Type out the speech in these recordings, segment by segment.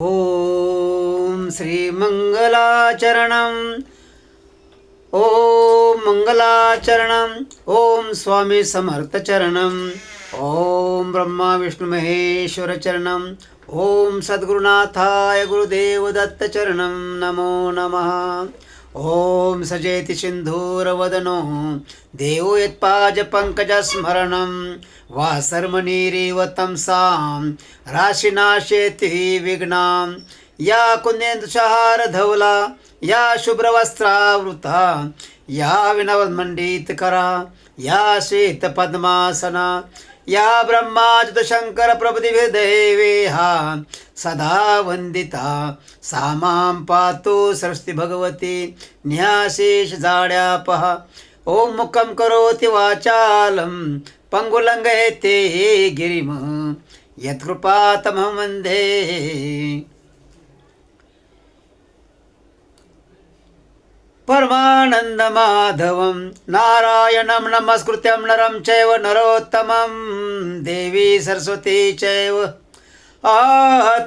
ओम श्री मंगलाचरणम. ओम मंगलाचरणम. ओम स्वामी समर्थ चरणम. ओम ब्रह्मा विष्णू महेश्वर चरणम. ओम सद्गुरुनाथाय गुरुदेव दत्त चरणम. नमो नमः. ओम सजेति सिंधूरवदनो देवो यत्पाज पंकजस्मरणं वासर्मणिरिव तंसां राशिनाशेति विघ्नां. या कुन्देन्दुशहार धवला या शुभ्रवस्त्रावृता या विनवमण्डितकरा या श्वेतपद्मासना या ब्रह्माच्युतशङ्कर प्रभृतिभिर्देवेहा सदा वंदिता सा मां पातु सरस्वती भगवती न्यासेश जाड्यापः. ओम मुखं करोति वाचालं पंगुलंघयते गिरिम यत्कृपातमहं वन्दे. परमानन्दमाधवं नारायणं नमस्कृत्यं नरं चैव नरोत्तमं देवी सरस्वती चैव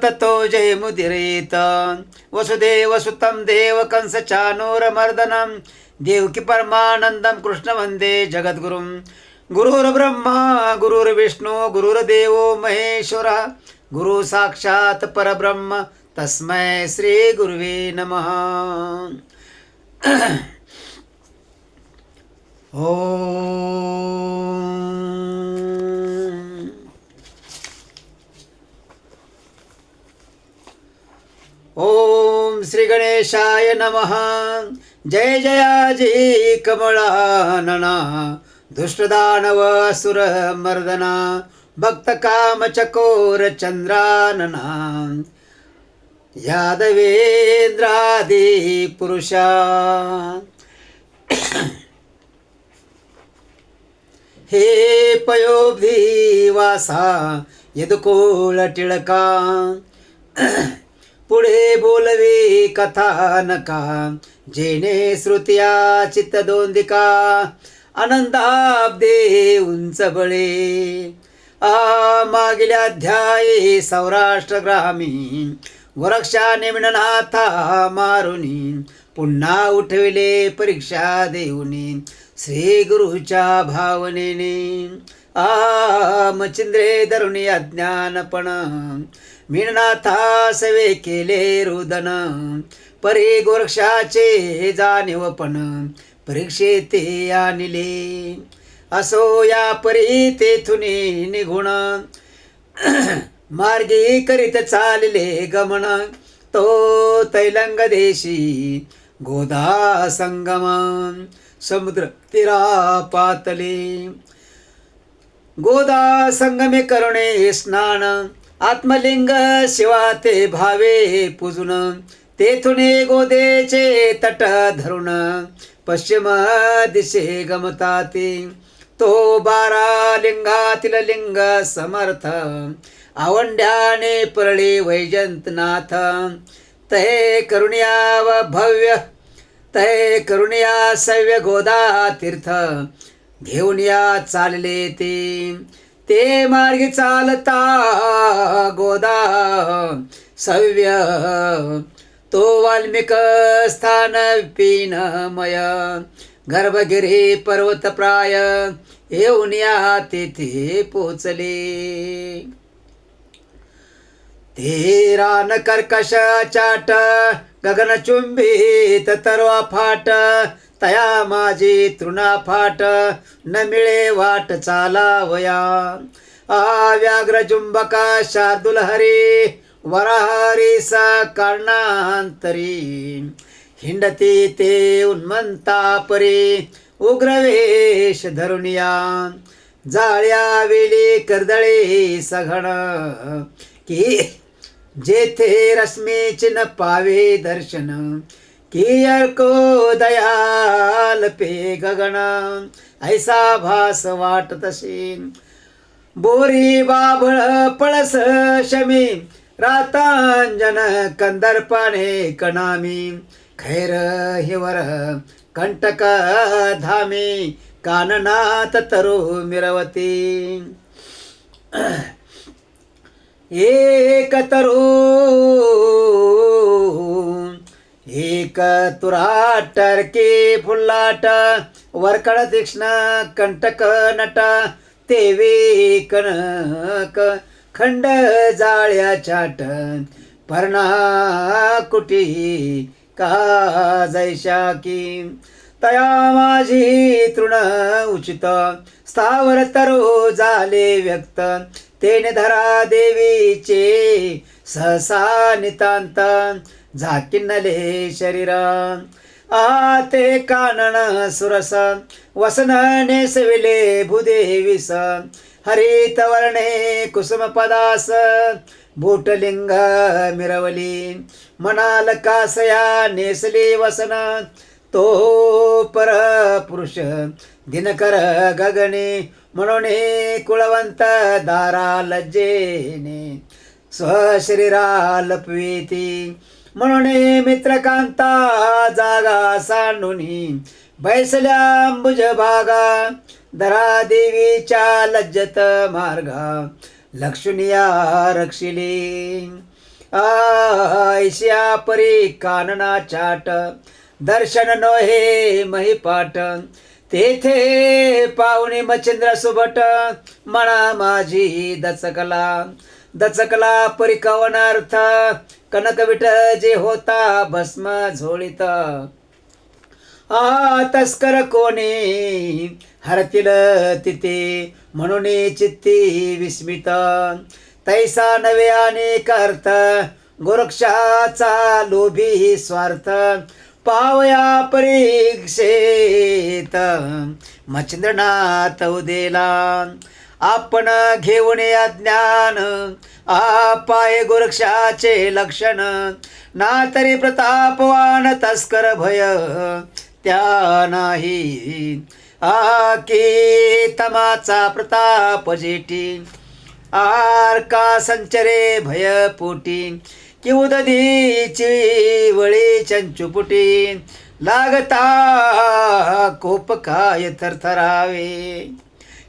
ततो जयमुदीरयेत. वसुदेवसुतं देवकंसचाणूरमर्दनं देवकी परमानन्दं कृष्ण वन्दे जगद्गुरुं. गुरुर्ब्रह्मा गुरुर्विष्णु गुरुर्देवो महेश्वरः गुरु साक्षात् परब्रह्म तस्मै श्री गुरुवे नमः. ओम श्री गणेशाय नमः. जय जयाजी कमळानना दुष्टदानव असुर मर्दना भक्त काम चकोर चंद्रानना यादवेंद्रादि पुरुषा. हे पयोब्धी वासा यदुकोळ टिळका पुढे बोलवे कथानका जेणे श्रुतिया चित्तदोंदिका आनंदाब्दे उंच बळे. मागील अध्याये सौराष्ट्र ग्रामीण वरक्षा नेमिनाथा मारुनी पुन्हा उठविले परीक्षा देऊनी श्री गुरुच्या भावनेने. मचिंद्रे धरुणी अज्ञानपण मीननाथा सवे केले रुदन परी गोरक्षाचे जाणीवपण परीक्षेते आणले. असो या परी तेथून निघुण मार्गी करीत चालले गमन तो तैलंग देशी गोदा संगम समुद्र तीरा पातले. गोदा संगमे करुणे स्नान आत्मलिंग शिवा ते भावे पूजुन तेथून गोदेचे तट धरुण पश्चिम दिशे गमताती. तो 12 लिंगातील लिंग समर्थ आवंड्याने परळी वैजंतनाथ. तहे करुणिया व भव्य तहे करुणिया सव्य गोदा तीर्थ घेऊन या चालले ते मार्गी चालता गोदा सव्य तो वाल्मिक स्थान पीनमय गर्भगिरी पर्वत प्राय येऊन या तेथे पोचले. ते रान कर्कश चाट गगनचुंबित तरवा फाट तया माझी तृणा फाट न मिळे वाट चालावया. व्याघ्र जुंबका शार्दुल हरी वराहरी सा कारणांतरी हिंडती ते उन्मंता परी उग्रवेश धरुनिया. जाळ्या वेली कर्दळे सघन की जेथे रश्मीची न पावे दर्शन की अर्को दयाल पे गगन ऐसा भास वाटतशी. बोरी बाभळ पळस शमी रातांजन कंदर्पाने कणामी खैर हिवर कंटक धामी काननाथ तरु मिरवती. एक तरू एक तुराट टर्की फुल्लाट वरकड तीक्ष्ण कंटक नट तेवी कनक खंड जाळ्या छाट पर्णा कुटी का जैशा की तया माझी तृण उचित स्थावर तरो झाले व्यक्त तेने धरा देवीचे सहसा नितांत झाकिन्नले शरीरा ते कानन सुरस वसन नेसविले भूदेवीस हरित वर्णे कुसुम पदास भूटलिंग मिरवली मनाल कासया नेसली वसन तो पर पुरुष दिनकर गगने म्हणून कुळवंत दारा लज्जेने स्वशरीरा लपविती म्हणून मित्रकांता जागा सांडुनी बैसल्या अंबुज भागा धरा देवीच्या लज्जत मार्गा लक्ष्मीया रक्षिली ऐशिया परी कानना चाट दर्शन नोहे महिपाट तेथे पाहुणे मच्छिंद्र सुभट म्हणा माझी दचकला परिकवनार्थ कनकविट जे होता भस्म झोळीत तस्कर कोणी हरतील तिथे म्हणून चित्ती विस्मित तैसा नवे अनेक अर्थ गोरक्षाचा लोभी स्वार्थ पावया परीक्षेत मच्छिंद्रनाथ उदेला आपण घेऊन अज्ञान पाय गोरक्षाचे लक्षण ना तरी प्रतापवान तस्कर भय त्या नाही की तमाचा प्रताप जेटी का संचरे भय पोटी कि उदधीची वळी चंचुपुटी लागता कोप काय थरथरावे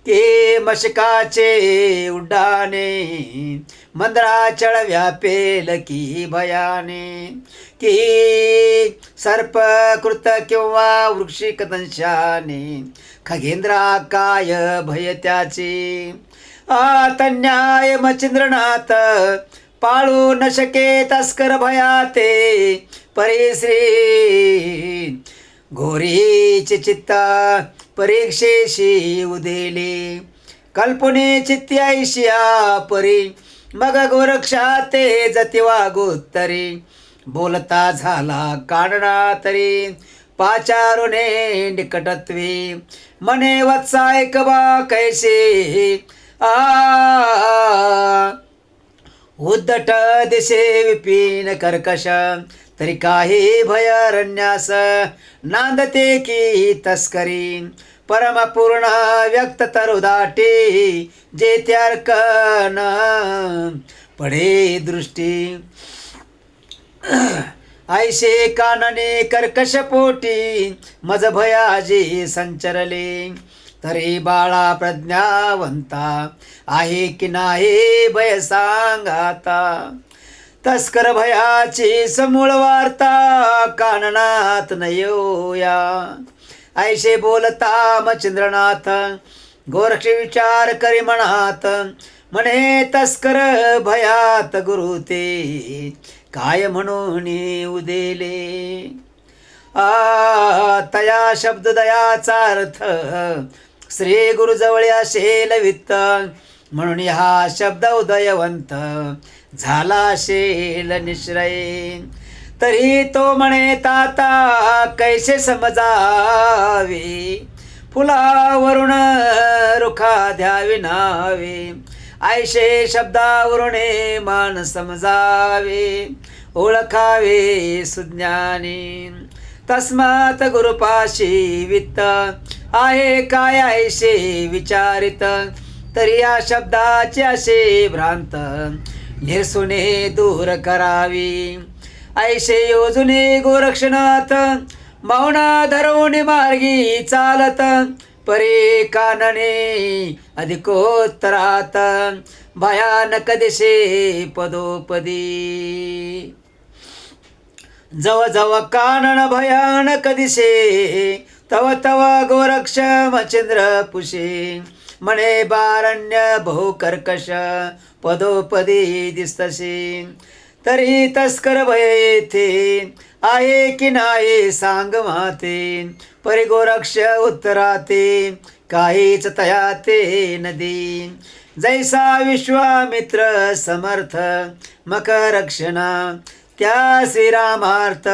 की मशकाचे उड्डाणे मंद्राचळ व्यापेल की भयाने की सर्प कृत किंवा वृक्षिक दंशाने खगेंद्रा काय भय त्याचे तन्याय मच्छिंद्रनाथ पाळू न शके तस्कर भयाते परिश्री घोरीचे चित्ता परीक्षेशी उदेले कल्पने चित्ती ऐशिया परी मग गोरक्षाते जती वागोत्तरी बोलता झाला काढणा तरी पाचारुने निकटत्वे मने वत्सा ऐकबा कैसे उद्धट दिसे विपिन कर्कश तरी काही भयारण्यास नांदते की तस्करी परमपूर्ण व्यक्त तरुदाटी जे त्यार्कन पडे दृष्टी ऐशे कानने कर्कश पोटी मज भयाजी संचरले तरी बाळा प्रज्ञावंता आहे की नाही भय सांगाता तस्कर भयाची समूळ वार्ता काननात नयोया ऐशे बोलता मच्छिंद्रनाथ गोरक्ष विचार करी मनात म्हणे तस्कर भयात गुरु ते काय म्हणून उदेले तया शब्द दयाचा अर्थ श्री गुरुजवळ असेल वित्त म्हणून हा शब्द उदयवंत झाला शेल निश्रय तरी तो म्हणे ताता कैसे समजावे फुलावरून रुखा द्यावी नावे ऐशे शब्दावरून मान समजावे ओळखावे सुज्ञानी तस्मात गुरुपाशी वित्त आहे काय ऐशे विचारित तरी या शब्दाचे असे भ्रांत निरसुने दूर करावी ऐशे योजुने गोरक्षनाथ मौन धरवून मार्गी चालत परी कानने अधिकोत्तरात भयानक दिशे पदोपदी जव जव कानन भयानक दिशे तव तव गोरक्ष मचिंद्र पुषे म्हणे बारण्य बहुकर्कश पदोपदी दिसतसे तरी तस्कर भय येथे आहे की नाही सांग माते परी गोरक्ष उत्तराते काहीच तया ते नदी जैसा विश्वामित्र समर्थ मकरक्षणा त्या श्रीरामार्थ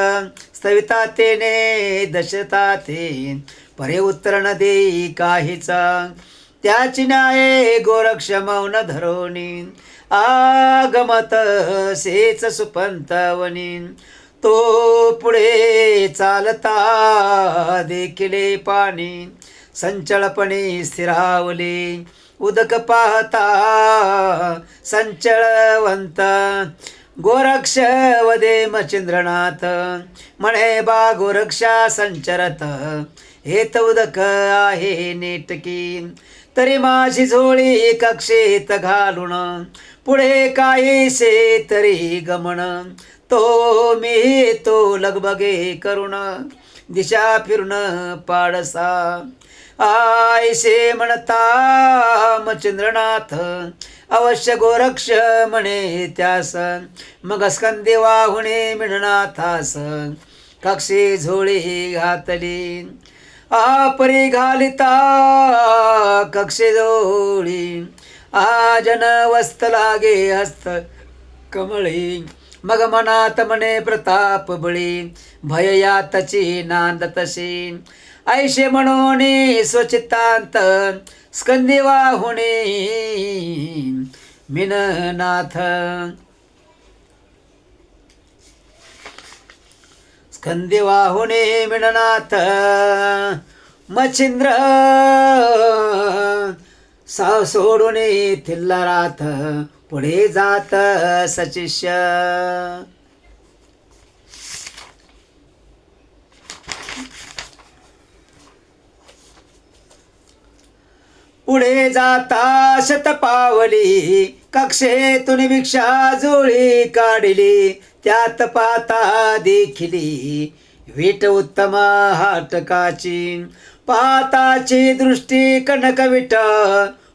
स्थविता तेने दशता ते परे उत्तर न देई काहीचा त्याची न्याये गोरक्ष मौन धरोनी आगमत सेच सुपंतवनी तो पुढे चालता देखिले पाणी संचळपणे स्थिरावले उदक पाहता संचळवंत गोरक्ष वदे मचिंद्रनाथ म्हणे बा गोरक्षा संचरत हेत उदक आहे नेटकी तरी माझी झोळी कक्षेत घालून पुढे काहीसे तरी गमन तो मी तो लगबगे करुण दिशा फिरून पाडसा आयसे म्हणता मचिंद्रनाथ अवश्य गोरक्ष म्हणे त्यास मग स्कंदे वाहुणे मिळनाथास कक्षे झोळी घातली परी घालिता कक्षे जोळी जन वस्त लागे हस्त कमळी मग मनात म्हणे प्रताप बळी भय यातची नांद तशी ऐशे म्हणून स्वचित्तांत स्कंदी वाहुणे मिननाथ स्कंदी वाहुणे मिननाथ मच्छिंद्र सोडून थिल्लराथ पुढे जात सचिष्य पुढे जाता शतपावली कक्षेतून भिक्षा जोळी काढली त्यात पाता देखिली वीट उत्तम हाटकाची पाताची दृष्टी कनक विट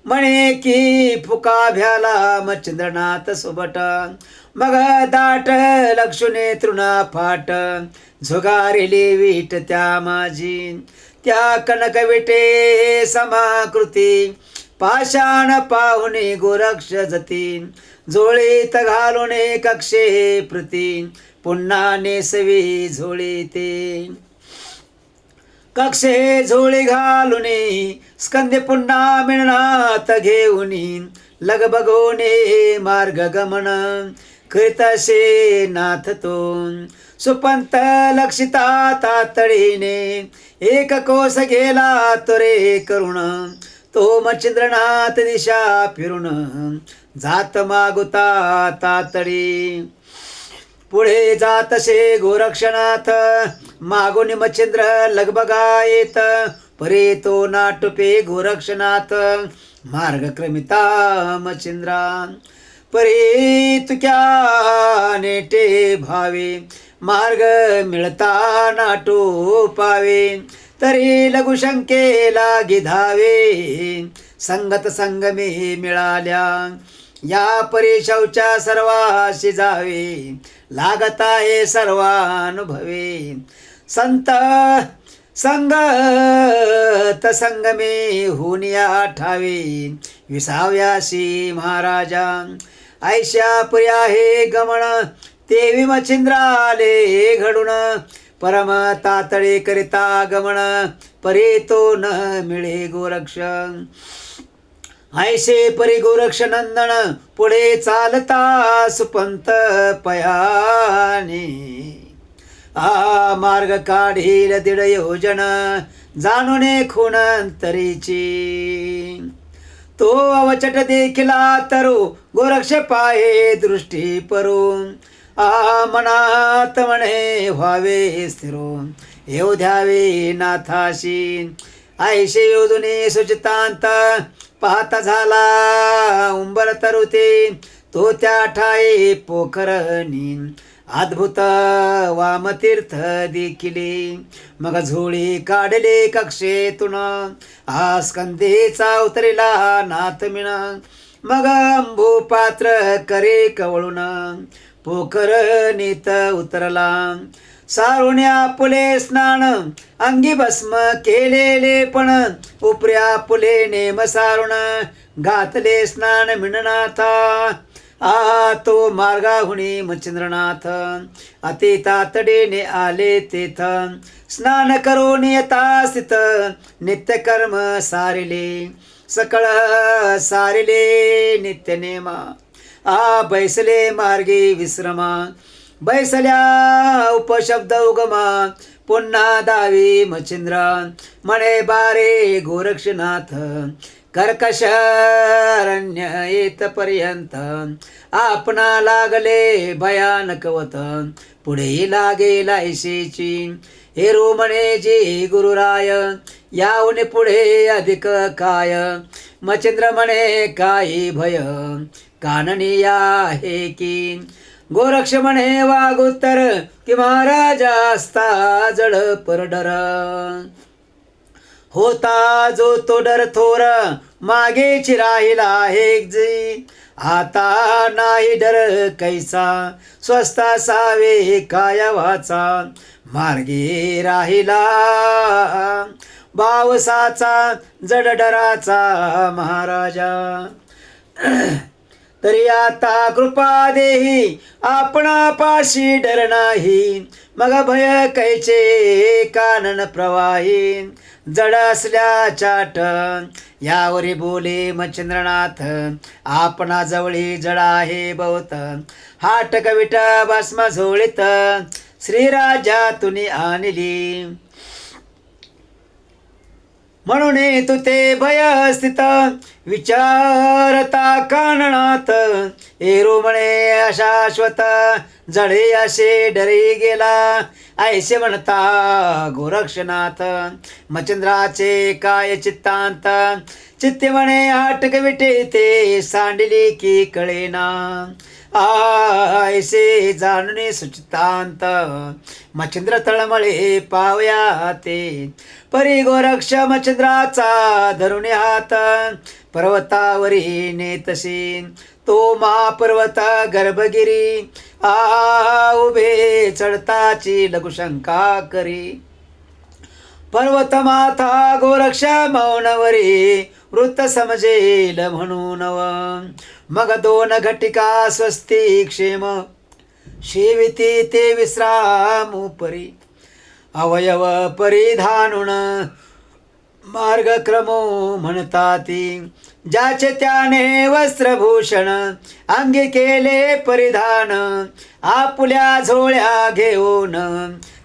म्हणे की फुका भ्याला मच्छिंद्रनाथ सोबट मग दाट लक्षुने तृणा फाट झुगारिली वीट त्या माझी त्या कनक विटे समाकृती पाषाण पाहुणे गोरक्ष जती झोळीत घालून कक्षे प्रती पुन्हा नेसवी झोळी ते कक्षे झोळी घालून स्कंदे पुन्हा मिळनात घेऊन लगबगोने मार्ग गमन करीतसे नाथ तो सुपंत लक्षिता तातडीने एक कोस गेला तोरे करुण तो मच्छिंद्रनाथ दिशा फिरून जात मागुता तातडी पुढे जातसे गोरक्षनाथ मागून मच्छिंद्र लगबगा येत परे तो नाटुपे गोरक्षनाथ मार्ग क्रमिता मच्छिंद्रा परे तुक्या नेटे भावे मार्ग मिळता नाटो पावे तरी लघुशंके लागी धावे संगत संगमे मिळाल्या या परी शौचा सर्वाशी जावे लागता हे सर्वानुभवे संत संगत संगमे हुनिया ठावे विसाव्याशी महाराजा ऐशा पुरी आहे गमन तेवी मच्छिंद्राले घडून परम तातडे करिता गमन परे तो न मिळे गोरक्ष ऐसे परी गोरक्ष नंदन पुढे चालता सुपंत पयाने मार्ग काढील दीड योजन जाणून खून अंतरीची तो अवचट देखिला तरू गोरक्ष पाहे दृष्टी परू मनात म्हणे व्हावे स्थिरो येऊ द्यावे नाथाशी ऐशे योजने सुचितांत पाहता झाला उंबर तरुते तो त्या ठाई पोखरणी अद्भुत वामतीर्थ देखिले मग झोळी काढले कक्षेतून स्कंदेचा उतरिला नाथ मिण मग अंबू पात्र करे कवळून पोखर नीत उतरला सारुण्या पुले स्नान अंगी भस्म केलेले पण उपऱ्या पुले नेम सारुण घातले स्नान मिणनाथा तो मार्गाहुनी मच्छिंद्रनाथ अति तातडीने आले तेथ स्नान करून येता स्थित नित्य कर्म सारिले सकळ सारिले नित्य नेमा बैसले मार्गी विश्रमा बैसल्या उपशब्द उगमा पुन्हा दावी मच्छिंद्र म्हणे बारे गोरक्षनाथ कर्कशारण्य येत पर्यंत आपणा लागले भयानकवत पुढे लागेल ऐशीची हेरू म्हणे जी गुरुराय याहून पुढे अधिक काय मच्छिंद्र म्हणे काही भय काननी आहे की गोरक्ष म्हणे वागोत्तर की महाराजा असता जड परडर होता जो तो डर थोर मागेची राहिला आहे जी आता नाही डर कैसा स्वस्त असावे काय वाचा मार्गे राहिला बावसाचा जड डराचा महाराजा तरी आता कृपा देही आपणा पाशी डर नाही मग भय कैचे कानन प्रवाही जड असल्या चाट यावरी बोले मच्छिंद्रनाथ आपणा जवळी जड आहे बहुत हाटक विट भस्म झोळीत श्रीराजा तुनी आणली म्हणून तू ते भय स्थित विचारता काननाथ एरू म्हणे अशाश्वत जडे असे डरी गेला ऐसे म्हणता गोरक्षनाथ मच्छिंद्राचे काय चित्तांत चित्ते म्हणे आटक विटे ते सांडली की कळेना ऐसे जाणणे सुचितांत मच्छिंद्र तळमळे पावया ते परी गोरक्ष मच्छिंद्राचा धरुणे हात पर्वतावरी नेतशी तो महापर्वत गर्भगिरी उभे चढताची लघुशंका करी पर्वत माथा गोरक्ष मौनवरी वृत्त समजेल म्हणून मग दोन घटिका स्वस्ती क्षेम शेविती ते विश्राम परी अवयव परिधानुन मार्गक्रमो म्हणताती ज्याचे त्याने वस्त्रभूषण अंगी केले परिधान आपुल्या झोळ्या घेऊन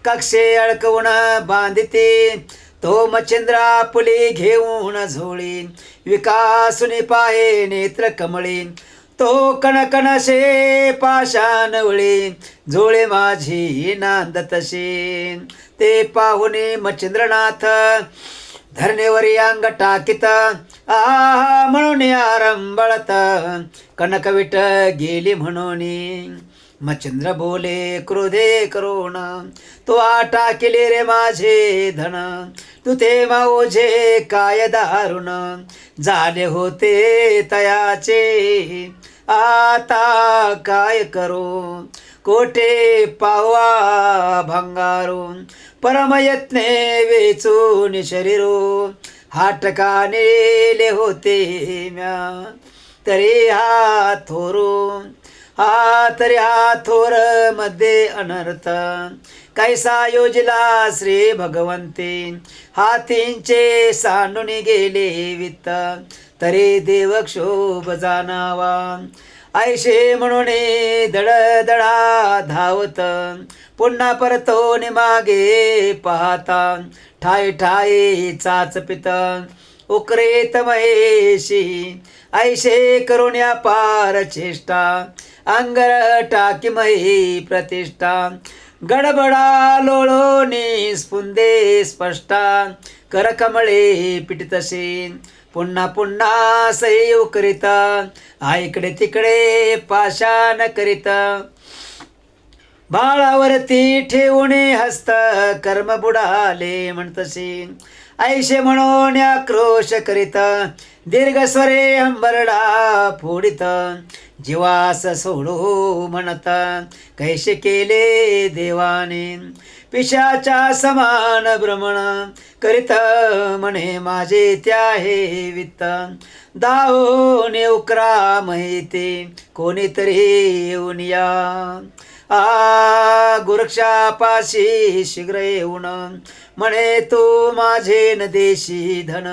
कक्षे अडकवून बांधिते तो मच्छिंद्र आपुली घेऊन झोळी विकासुनी पाहे नेत्र कमळी तो कणकणशे पाशानवळी झोळे माझी नांदतशी ते पाहुणे मच्छिंद्रनाथ धरणेवरी अंग टाकीत म्हणून आरंबळत कनकविट गेली म्हणून मच्छिंद्र बोले क्रोधे करोण तो आटा केले रे माझे धन तू ते माओझे काय दारुण झाले होते तयाचे आता काय करू कोठे पावा भंगारू परमयत्ने वेचून शरीरो हाटका नेले होते म्या तरी हा थोरू तरी हा थोर मध्ये अनर्थ कैसा योजिला श्री भगवंते हातींचे सांडून गेले वित्त तरी देव क्षोभ जाणावा ऐशे म्हणून दडदडा धावत पुन्हा परतो मागे पाहता ठाय ठाय चाचपित उकरेत महेशी ऐशे करुण्या पार चेष्टा अंगर टाकी मही प्रतिष्ठा गडबडा लोळोनी स्पुंदे स्पष्टा कर कमळे पिटितसे पुन्हा पुन्हा सैव करीत आईकडे तिकडे पाषाण करीत बाळावरती ठेवणे हस्त कर्म बुडाले म्हणतसे ऐशे म्हणून आक्रोश करीत दीर्घ स्वरे हंबरडा फोडित जीवास सोडू म्हणत कैसे केले देवाने पिशाच्या समान भ्रमण करीत म्हणे माझे त्या हे वित्त दावून उकरा माहिती कोणीतरी येऊन या गोरक्षापाशी शीघ्र येऊन म्हणे तू माझे न देशी धन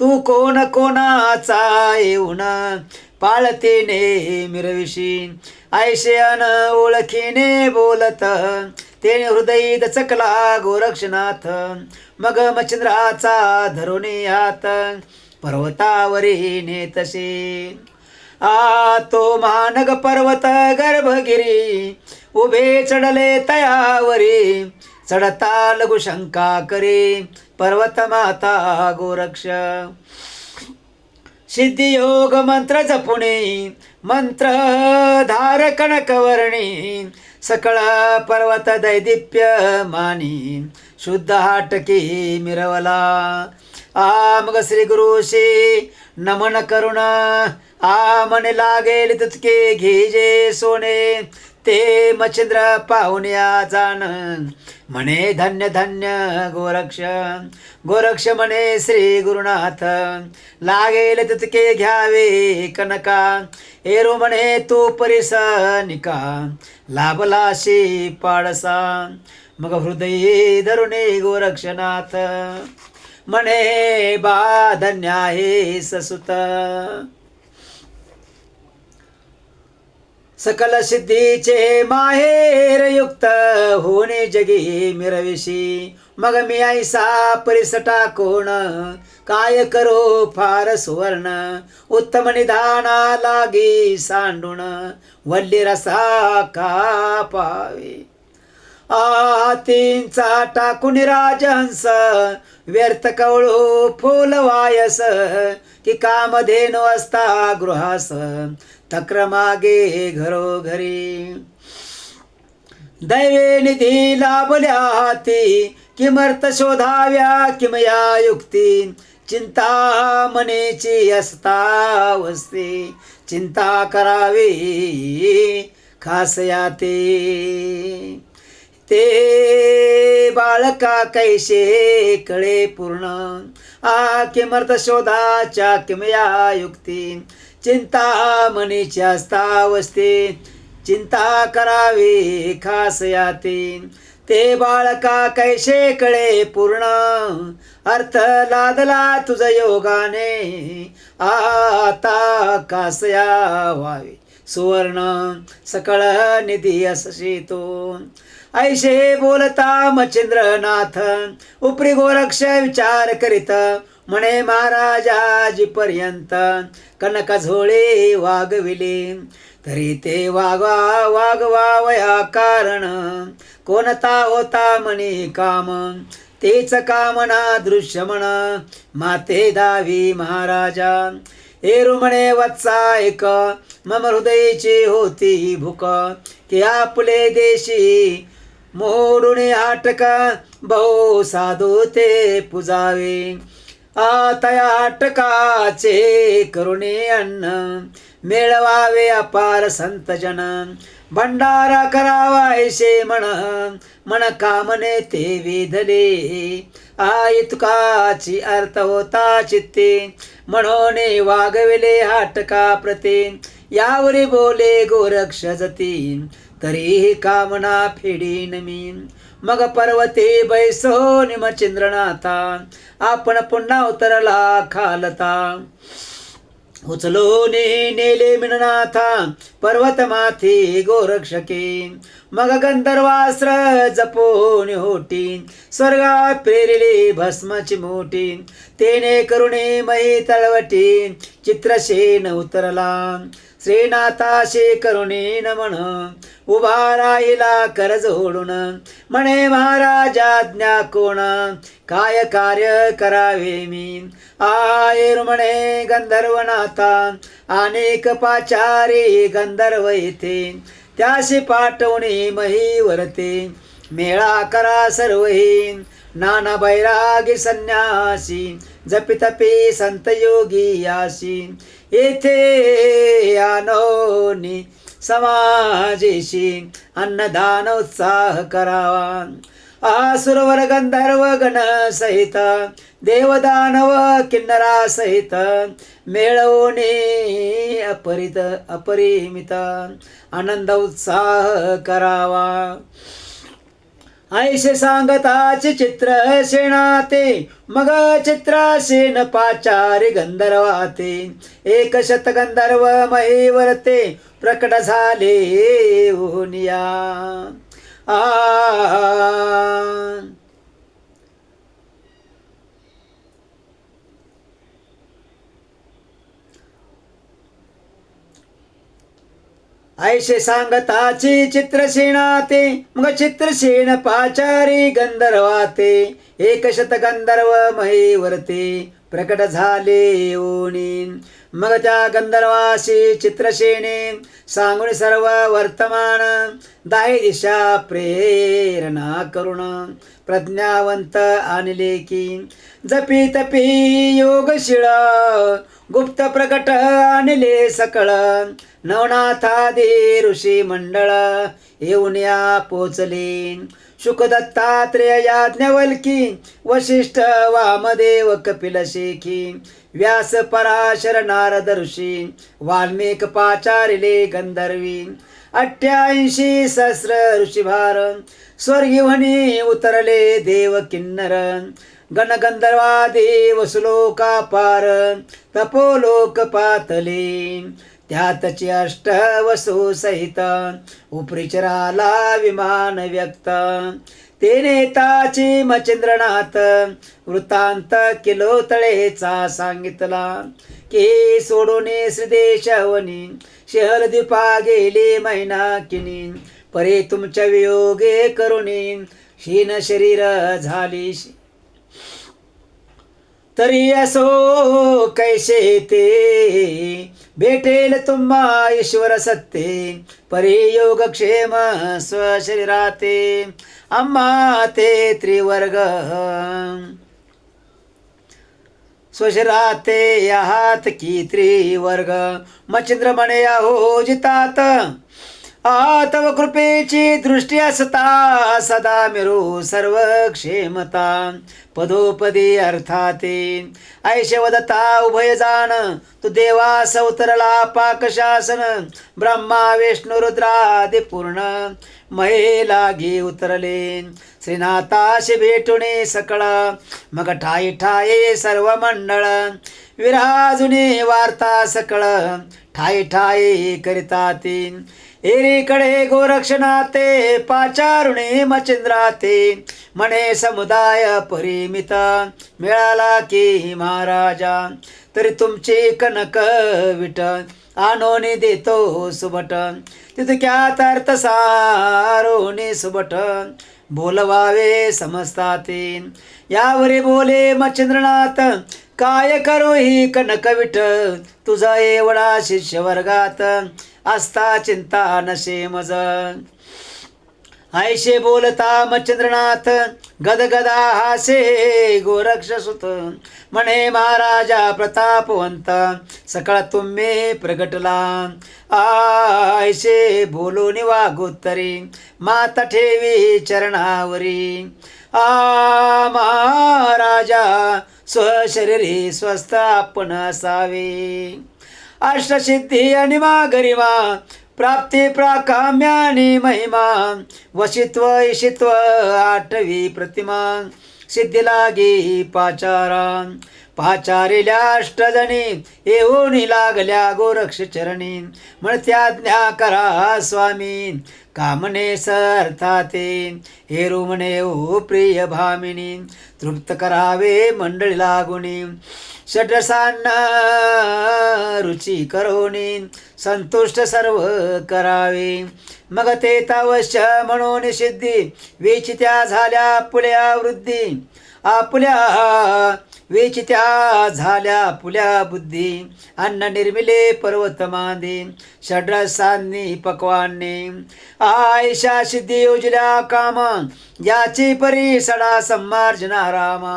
तू कोण कोणाचा येऊन पाळतीने मिरविशी ऐशे अन ओळखीने बोलत तेने हृदय दचकला गोरक्षनाथ मग मच्छिंद्राचा धरुणी हात पर्वतावरी नेतसे तो महानग पर्वत गर्भगिरी उभे चढले तयावरी चढता लघु शंका करी पर्वत माता गोरक्ष सिद्धियोग मंत्र जपुणे मंत्र धार कणकवर्णी सकळ पर्वत दैदिप्य मानी शुद्ध हाटकी मिरवला मग श्री गुरुशी नमन करुण म्हणे लागेल तुतके घेजे सोने ते मच्छिंद्र पाहुण्या जाण म्हणे धन्य धन्य गोरक्ष गोरक्ष म्हणे श्री गुरुनाथ लागेल तितके घ्यावे कनका एरू म्हणे तू परिस निका लाभलाशी पाडसा मग हृदय धरुणे गोरक्षनाथ म्हणे बा धन्य आहे ससुत सकल सिद्धीचे माहेर युक्त होणे जगी मिरविशी मग मी ऐसा परिसटा कोण काय करो फार सुवर्ण उत्तम निधाना लागी सांडून वल्ली रसा का पावे हातींचा टाकून राजहंस व्यर्थ कवळू फुल वायस की कामधेनु असता गृहास तक्र मागे घरोघरी दैवे निधी लाभल्या हाती किमर्थ शोधाव्या किमया युक्ती चिंता मनेची असता वस्ती चिंता करावी खासया ते बाळका कैसे कळे पूर्ण किमर्थ शोधाच्या किमया युक्ती चिंता मनीची असतावस्थे चिंता करावी खास याती ते बाळका कैसे कळे पूर्ण अर्थ लादला तुझ योगाने आता कासया व्हावी सुवर्ण सकळ निधी असशी तो ऐशे बोलता मच्छिंद्रनाथ उपरी गोरक्ष विचार करीत म्हणे महाराजाजी पर्यंत कनक झोळे वागविले तरी ते वागवा वया कारण कोणता होता म्हणे काम तेच कामना दृश्य म्हण माते दावी महाराजा एरू म्हणे वत्सा एक मम हृदयची होती भूक की आपले देशी मोडून हाटका बहु साधू ते पुजावे तया हाटकाचे करुणे अन्न मिळवावे अपार संतजन भंडारा करावा ऐसे मन कामने ते विधले इतकाची अर्थ होता चित्ते म्हणून वागविले हाटका प्रते यावरी बोले गोरक्ष जती तरी कामना फेडीन मी मग पर्वते बैसो निमचंद्रनाथा आपण पुन्हा उतरला खालता उचलो नेले मिननाथा पर्वत माथी गोरक्षके मग गंधर्वास्त्र जपून होटी स्वर्गात प्रेरिली भस्माची मोठी तेने करुणे मही तळवटी चित्रसेन उतरला श्रीनाथाशी करुणे नमन उभा राहिला कर जोडून म्हणे महाराजाज्ञा कोण काय कार्य करावे मी आयर म्हणे गंधर्वनाथा अनेक पाचारी गंधर्व येथे त्याशी पाठवणे मही वरते मेळा करा सर्वही नाना बैरागी संन्यासी जपितपी संत योगी यासी येथे आणोनी समाजेशी अन्नदान उत्साह करावा आसुरवर गंधर्व गण सहित देवदानव किन्नरा सहित मेळवणे अपरिमित आनंद उत्साह करावा ऐसे सांगताचे चित्रसेनाते मग चित्रसेन पाचारी गंधर्वाते एक शत गंधर्व महीवरते प्रकट झाले ओनिया ऐसे सांगताची चित्रसेनाते मग चित्रसेन पाचारी गंधर्वाते एक शत गंधर्व महीवरते प्रकट झाले ओनी मग त्या गंधर्वाशी चित्रसेने सांगून सर्व वर्तमान दाही दिशा प्रेरणा करुण प्रज्ञावंत आणले की जपी तपी योगशीळ गुप्त प्रकट आणले सकळ नवनाथादी ऋषी मंडळ येऊन या पोचले शुकदत्तात्रेय याज्ञवल्की वशिष्ठ वामदेव कपिल शेखी व्यास पराशर नारद ऋषी वाल्मिक पाचारिले गंधर्वी 88 सहस्र ऋषीभार स्वर्गीवनी उतरले देव किन्नर गणगंधर्वादी वसुलोका पार तपोलोक पातले त्यातची अष्टवसु सहित उपरिचराला विमान व्यक्त तेने ताची मच्छिंद्रनाथ वृत्तांत किलो तळेचा सांगितला की सोडून श्रीदेशवनी शहरदीपा गेली मैना किनी परे तुमच्या वियोगे करुणी हीन शरीर झाली तरी असो कैसे ते भेटेल तुम्हा ईश्वर सत्ते परी योगक्षेम स्वशरीराते आम्हा ते त्रिवर्ग स्वशरीराते आहात की त्रिवर्ग मच्छिंद्र म्हणे अहो जितात तव कृपेची दृष्टी असता सदा मिरू सर्व क्षेमता पदोपदी अर्थाते ऐशे वदता उभय जाण तू देवास उतरला पाकशासन ब्रह्मा विष्णू रुद्रादि पूर्ण महे लागी उतरले श्रीनाथाशी भेटुने सकळ मग ठाई ठाई सर्व मंडळ विराजुने वार्ता सकळ ठाई ठाई करिताती एरीकडे गोरक्षनाथे पाचारुणे मच्छिंद्राते म्हणे समुदाय परिमित मिळाला की महाराजा तरी तुमचे कनक विट आणोनी देतो सुबट तितक्यात अर्थ सारोने सुबट बोलवावे समजताते यावरी बोले मच्छिंद्रनाथ काय करू ही कनक विठ तुझा एवढा शिष्य वर्गात असता चिंता नशे मज ऐशे बोलता मच्छिंद्रनाथ गदगदा हासे गोरक्ष सुत म्हणे महाराजा प्रतापवंत सकळ तुम्ही प्रगटला ऐशे बोलून वागोत्तरी माता ठेवी चरणावरी महाराजा स्वशरीरी स्वस्थ आपण असावे अष्टसिद्धी आणि गरिमा प्राप्ती प्राकाम्यानी महिमा वशित्व ईशित्व आठवी प्रतिमा सिद्धी लागी पाचारा पाचारिल्या अष्टजणी येऊन लागल्या गोरक्ष चरणी म्हणत्या ज्ञा करा स्वामी कामने सरताते. हेरू म्हणे ओ प्रिय भामिनी, तृप्त करावे मंडळी लागुनी. षड्रसांना रुची करोनी, संतुष्ट सर्व करावे. मग ते तावश्य म्हणून सिद्धी, विचित्या झाल्या पुल्या वृद्धी. आपुल्या विचित्या झाल्या पुल्या बुद्धी. अन्न निर्मिले पर्वत मांदी, षड्रसांनी पक्वाने. आयशा सिद्धी योजल्या काम, याची परी सडा संमार्जना रामा.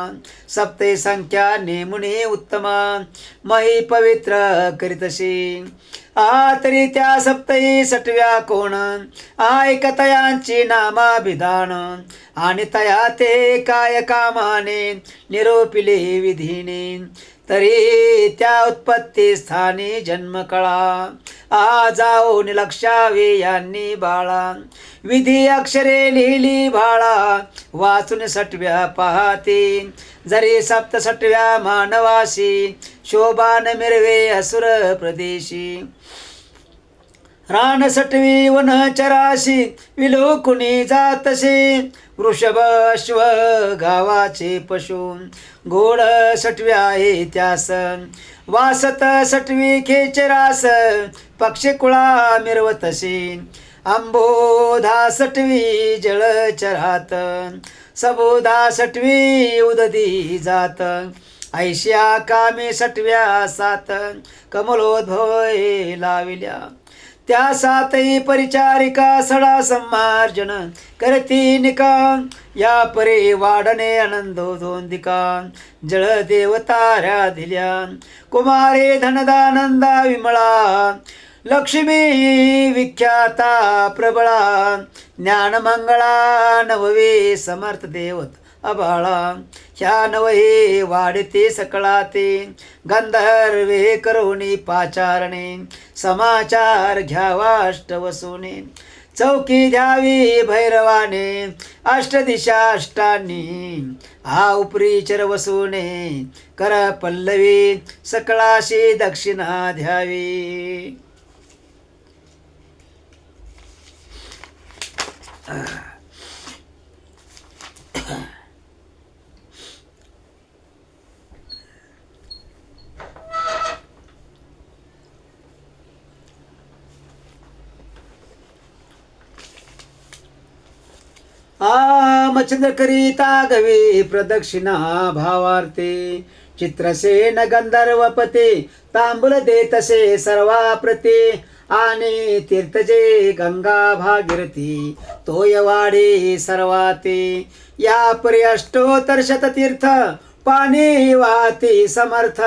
सप्ते संख्या नेमुनी उत्तमा, मही पवित्र करीतशी. तरी त्या सप्तही सटव्या कोण, ऐकतयांची नामाभिधान. आणि तया ते काय कामाने, निरोपिले विधीने. तरी त्या उत्पत्ती स्थानी जन्म कळा. जाओ निलक्षावे यांनी बाळा. विधी अक्षरे लिहिली भाळा, वाचून सटव्या पाहते. जरी सप्त सटव्या मानवासी, शोभान मिरवे असुर प्रदेशी. रान सटवी वनचराशी, विलोकुनी जातसे. वृषभ अश्व गावाचे पशु, घोड सटव्या हे त्यास. वासत सटवी खेचरास, पक्षी कुळा मिरवतसे. आंबोधा सटवी जळचरात, सबोधा सटवी उददी जात. ऐश्या कामे सटव्या सात, कमलोद्भव लाविल्या. त्या सातही परिचारिका सडा संमार्जन करती निका. या परे वाढणे आनंदोदोंदिका, जळ देवताऱ्या दिल्या. कुमारे धनदानंदा विमळा, लक्ष्मी विख्याता प्रबळा. ज्ञानमंगळा नववे समर्थ देवत अबाळा. ह्या नवहे वाढते सकळाते, गंधर्वे करोनी पाचारणे. समाचार घ्यावा अष्टवसूने, चौकी द्यावी भैरवाने. अष्टदिशा अष्टांनी उपरी चरवसूने. कर पल्लवी सकळाशी दक्षिणा द्यावी. मच्छिंद्र करीता गवी प्रदक्षिणा भावार्थे. चित्रसेन गंधर्वपते, तांबूल देतसे सर्वाप्रते. आणि तीर्थजे गंगा भागीरथी, तोयवाडे सर्वाते. या परी अष्टोत्तर शततीर्थ, पाणी वाहती समर्थ.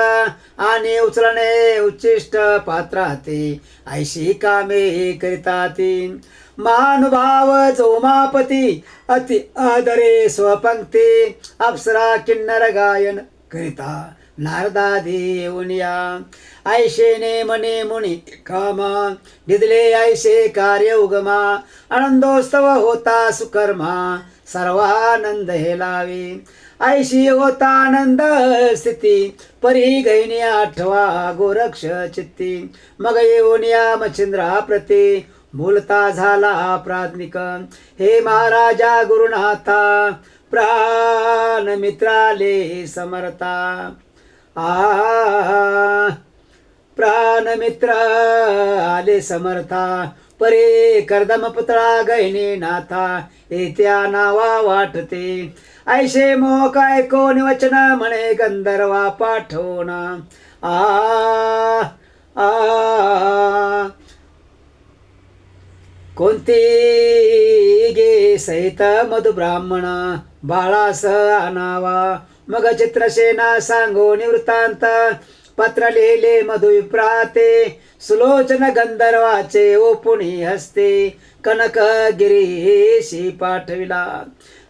आणि उचलणे उच्चिष्ट पात्राते, ऐशी कामे करिताती. महानुभाव जोमापती, अति आदरे स्वपंक्ती. अप्सरा किन्नर गायन करिता, नारदादी येऊन या. ऐशेने मने मुनी कामा, दिदले ऐसे कार्य उगमा. आनंदोत्सव होता सुकर्मा, सर्वानंद हे लावे. ऐशी होता आनंद स्थिती, परी गैनी आठवा गोरक्ष चित्ती. मग येऊन या मच्छिंद्रा प्रती, बोलता झाला प्राज्ञिक. हे महाराजा गुरुनाथा, प्राण मित्राले समर्था. प्राणमित्र आले समर्था. परे कर्दम पुतळा गहिनी नाथा, येत्या नावा वाटते. ऐशे मोह काय कोणी वचन, म्हणे गंधर्वा पाठवना. कोणती गे सहित मधु ब्राह्मण, बाळास आणावा. मग चित्रसेना सांगो निवृत्तांत, पत्र लिहिले मधुविप्राते. सुलोचन गंधर्वाचे ओपुणी हस्ते, कनकगिरीशी पाठविला.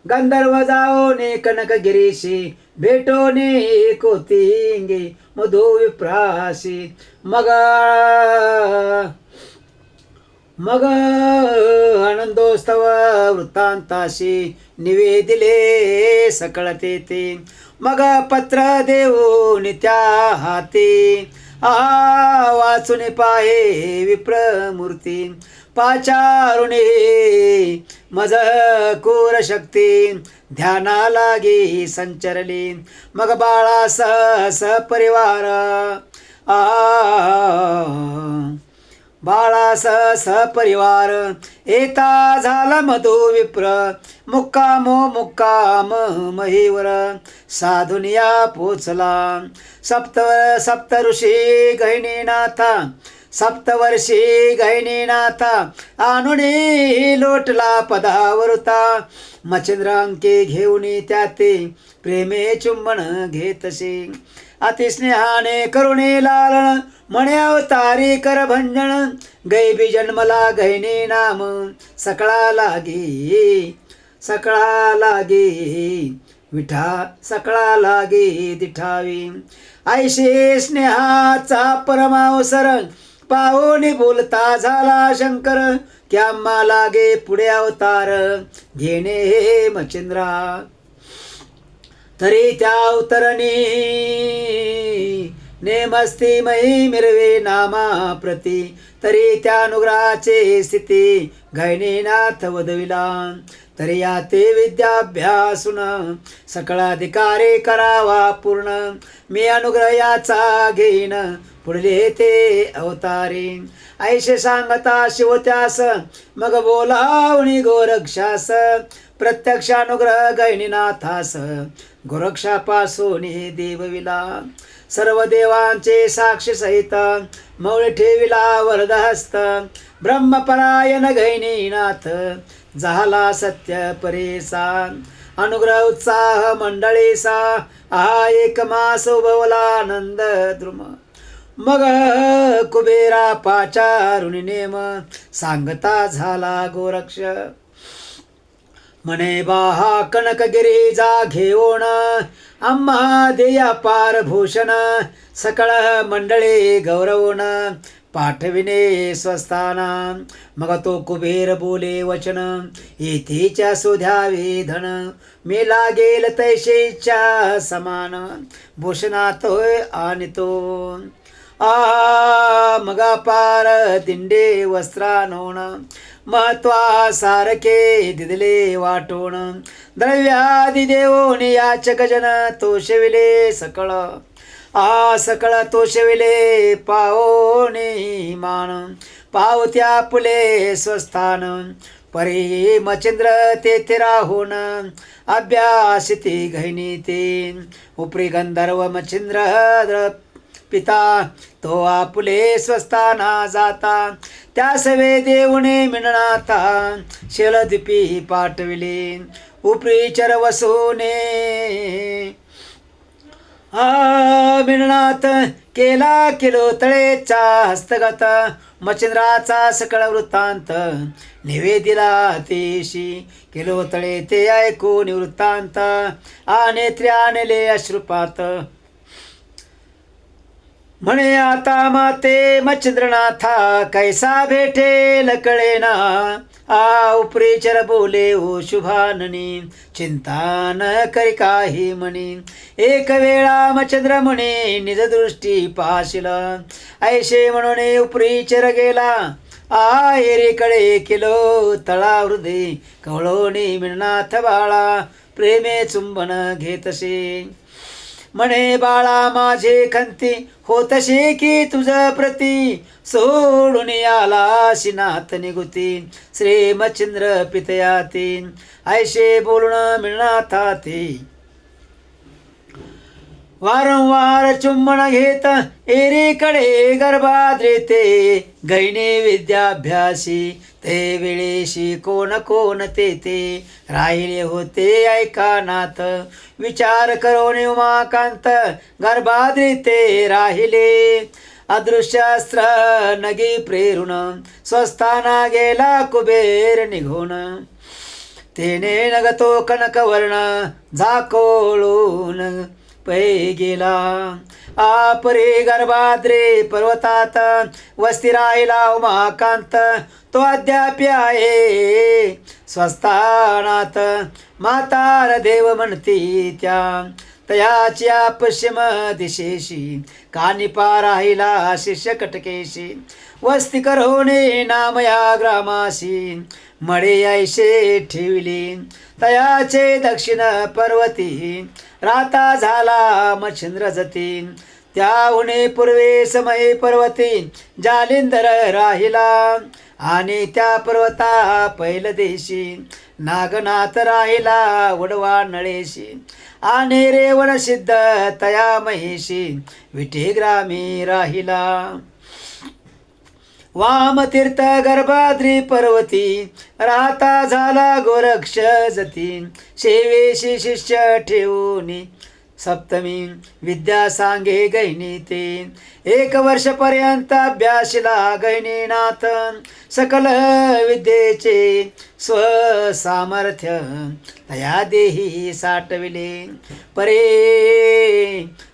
गंधर्व जाओने कनकगिरीशी, भेटोने कोतिंगी मधुविप्राशी. मग आनंदोत्सव वृत्तांताशी, निवेदिले सकळते ते. मग पत्र देऊन त्या हाती, वाचून पाहे विप्रमूर्ती. पाचारुणे मज कुर शक्ती ध्याना लागी संचरली मग बाळा सपरिवार बाळा सपरिवार येता झाला मधु विप्र मुक्काम महीवर साधुनिया पोचला सप्त ऋषी गहिनीनाथा सप्तवर्षी गहिनीनाथा आणुनी लोटला पदावरुता मच्छिंद्रांके घेऊन त्याते प्रेमे चुंबन घेतसे अतिस्नेहाने करुणे लालन म्हणे अवतारी कर भंजन गैबी जन्मला गहिनी नाम सकळा लागी सकळा लागी दिठावी ऐशे स्नेहाचा परमावसर पाहुनी बोलता झाला शंकर क्याम्मा लागे पुढे अवतार घेणे हे मच्छिंद्रा तरी त्या अवतरणी नेमस्ती मही मिरवे नामा प्रती तरी त्या अनुग्रहाचे स्थिती गहिनीनाथ वदविला तरी या ते विद्याभ्यासून सकळाधिकारे करावा पूर्ण मी अनुग्रह याचा घेईन पुढले ते अवतारी ऐशे सांगता शिवत्यास मग बोलावणी गोरक्षास प्रत्यक्ष अनुग्रह गहिनीनाथास गोरक्षापासून देवविला सर्व देवांचे साक्षी सहित मौळ ठेविला वरदहस्त ब्रह्मपरायण गहिनीनाथ झाला सत्य परेसा अनुग्रह उत्साह मंडळीसा हा एक मास उभवला द्रुम मग कुबेरा पाचारुणी नेम सांगता झाला गोरक्ष म्हणे बाहा कनकगिरी जा घेऊन आम्हा देया पारभूषण सकळ मंडळी गौरवून पाठविणे स्वस्थाना मग तो कुबेर बोले वचन येथेच्या शोध्यावे धन मी लागेल तैशेच्या समान भूषणात आणि तो मगा पार दिंडे वस्त्रानोण महत्वा सारखे दिदले वाटोण द्रव्यादि देवोन याचक जन तोषविले सकळ सकळ तोषविले पाओने मान पावत्या पुले स्वस्थान परे मच्छिंद्र तेथे राहून अभ्यासिती गहिनी ते उपरी गंधर्व मच्छिंद्र पिता तो आपुले स्वस्थाना जाता त्या सवे देऊने मिळनाथा शेलदीपी पाठविले उपरी चर वसूने मिळनाथ केला किलो तळेचा हस्तगत मच्छिंद्राचा सकळ वृत्तांत निवेदिला तेशी किलो तळे ते ऐकून वृत्तांत नेत्रे आणले अश्रुपात म्हणे आता माते मच्छिंद्रनाथा कैसा भेटेल कळेना उपरीचर बोले ओ शुभाननी चिंता न करी काही म्हणी एक वेळा मच्छिंद्र म्हणे निज दृष्टी पाशील ऐशे म्हणून उपरीचर गेला एरीकडे किलो तळा हृदय कवळोनी मिळनाथ बाळा प्रेमे चुंबन घेतसे म्हणे बाळा माझे खंती होतशे की तुझ प्रती सोडून आला शिनाथ निगुती श्री मच्छिंद्र पितयाती ऐशे बोलून मिळनाथा ते वारंवार चुंबन घेत एरीकडे गर्भाद्रेते गैने विद्याभ्यासी ते वेळेशी कोण तेथे राहिले होते ऐका नाथ विचार करून उमाकांत गर्भाद्रेते राहिले अदृश्यास्त्र नगी प्रेरून स्वस्थाना गेला कुबेर निघून तेने नगतो कनकवर्ण झाकोळून पै गेला आपरे गर्भाद्रे पर्वतात वस्ती राहिला उमाकांत तो अद्याप आहे स्वस्थानात मातार देव म्हणती त्या तयाच्या पश्चिम दिशेशी कानिपा राहिला शिष्य कटकेशी वस्ती करवणे नामया ग्रामासी मळे ऐशे ठेविली तयाचे दक्षिण पर्वती राता झाला मच्छिंद्र जती त्याहुने पूर्वे समये पर्वती जालिंदर राहिला आणि त्या पर्वता पैल देशी नागनाथ राहिला वडवा नळेशी आणि रेवण सिद्ध तया महिषी विठे ग्रामी राहिला वामतीर्थ गर्भाद्री पर्वती राहता झाला गोरक्ष जती सेवेशी शिष्य ठेवून सप्तमी विद्या सांगे गैनी ते 1 वर्षपर्यंत अभ्यासला गैनीनाथ सकल विद्येचे स्वसामर्थ्य तया देही साठविले परे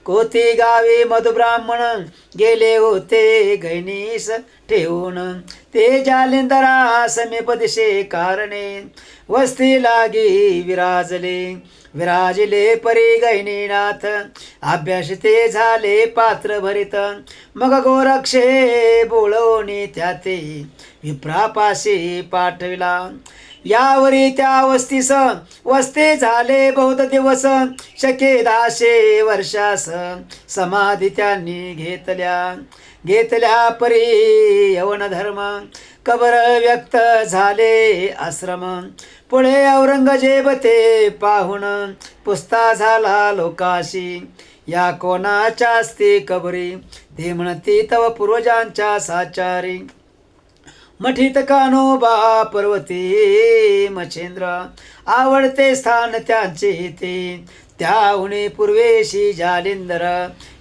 कोती गावी मधुब्राह्मण गेले होते गैनीस ठेवून ते जालिंदरा समीप दिशे कारणे वस्ती लागी विराजले परी गैनीनाथ अभ्यास ते झाले पात्र भरित मग गोरक्षे बोळवणी त्याते विप्रापाशी पाठविला यावरी त्या वस्तीस वस्ते झाले बहुत दिवस शके 10 वर्षास समाधी त्यांनी घेतल्या परी यवन धर्म कबर व्यक्त झाले आश्रम पुढे औरंगजेब ते पाहुण पुसता झाला लोकाशी या कोणाच्या असती कबरी ते म्हणती तव पूर्वजांच्या साचारी मठीत कानोबा पर्वती मच्छिंद्र आवडते स्थान त्यांचे ते त्याहुने पूर्वेशी जालिंदर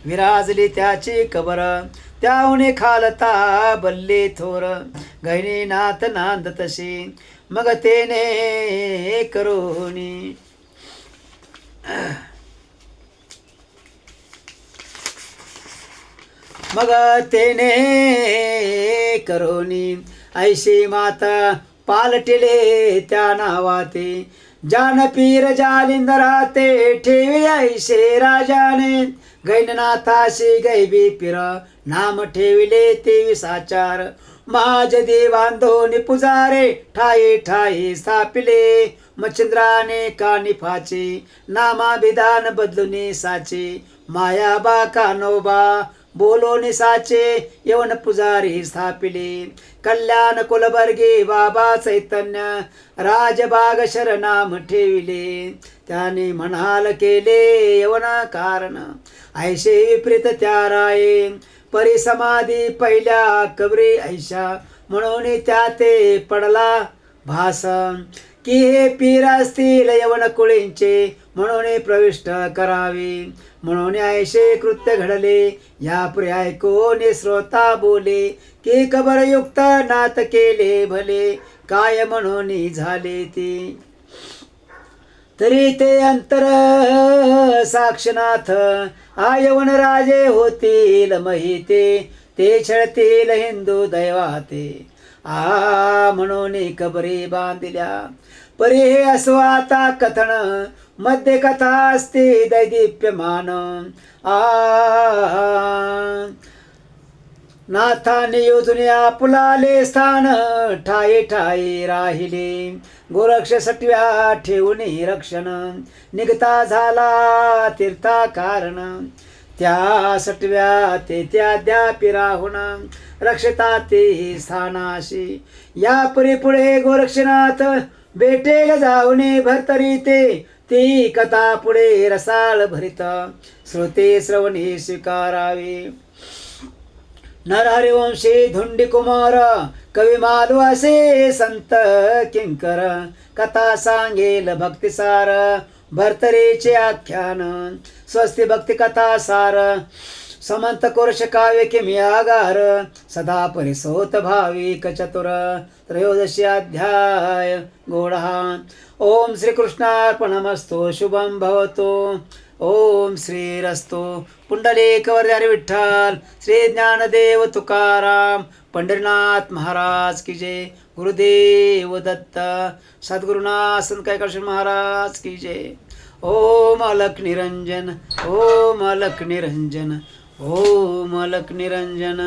विराजली त्याची कबर त्याहुने खालता बल्ले थोर गैनीनाथ नांद तशी मग तेने करोनी ऐशी माता पालटिले त्या नावाते जानपीर जालिंदराते ठेविले ऐशे राजाने गैननाथाशी गैबी पिर नाम ठेविले 23 आचार महाजदी बांधोनी पुजारे ठाई स्थापिले मच्छिंद्राने कानिफाचे नामाभिधान बदलुनी साचे मायाबा कानोबा बोलोनी साचे यवन पुजारी स्थापिले कल्याण कुलबर्गी बाबा चैतन्य राजबाग शरनाम ठेविले त्याने म्हणाल केले यवन कारण ऐशे विपरीत त्या राये परिसमाधी पहिल्या कबरी ऐशा म्हणून त्या ते पडला भास की हे पीर असतील यवन कुळींचे म्हणून प्रविष्ट करावे म्हणून ऐशे कृत्य घडले यापुढे ऐकून श्रोता बोले की कबरयुक्त नाथ केले भले काय म्हणून झाले ते तरी ते अंतर साक्षनाथ आयवन राजे होतील महिते ते छळतील हिंदू दैवाते म्हणून कबरी बांधिल्या परी हे असो आता कथन मध्ये कथा असते दैदिप्यमान नाथाने योजन्या पुलाले स्थान ठाई राहिले गोरक्ष सटव्या ठेवून रक्षण निघता झाला तीर्था कारण त्या सटव्या ते त्याद्यापी राहुण रक्षता ते स्थानाशी या परी पुढे गोरक्षनाथ भेटेल जाऊने भरतरी ते ती कथा पुढे रसाळ भरित श्रोते श्रवणे स्वीकारावे नरहरिवंशी धुंडी कुमार कवी मालू असे संत किंकर कथा सांगेल भक्तिसार भरतरीचे आख्यान स्वस्ती भक्ती कथा सार समंत कोर्श काव्य किमियागार सदा परिसोत भाविक चतुर 13 अध्याय गोडहा ओम श्रीकृष्णार्पणमस्तु शुभम भवतु ओम श्रीरस्तु पुंडलिकवरदारी विठ्ठल श्री ज्ञानदेव तुकाराम पंढरीनाथ महाराज की जय गुरुदेव दत्त सद्गुरुनाथ संत कैकाश महाराज की जय ओम अलक निरंजन, ओम अलक निरंजन, ओम अलक निरंजन.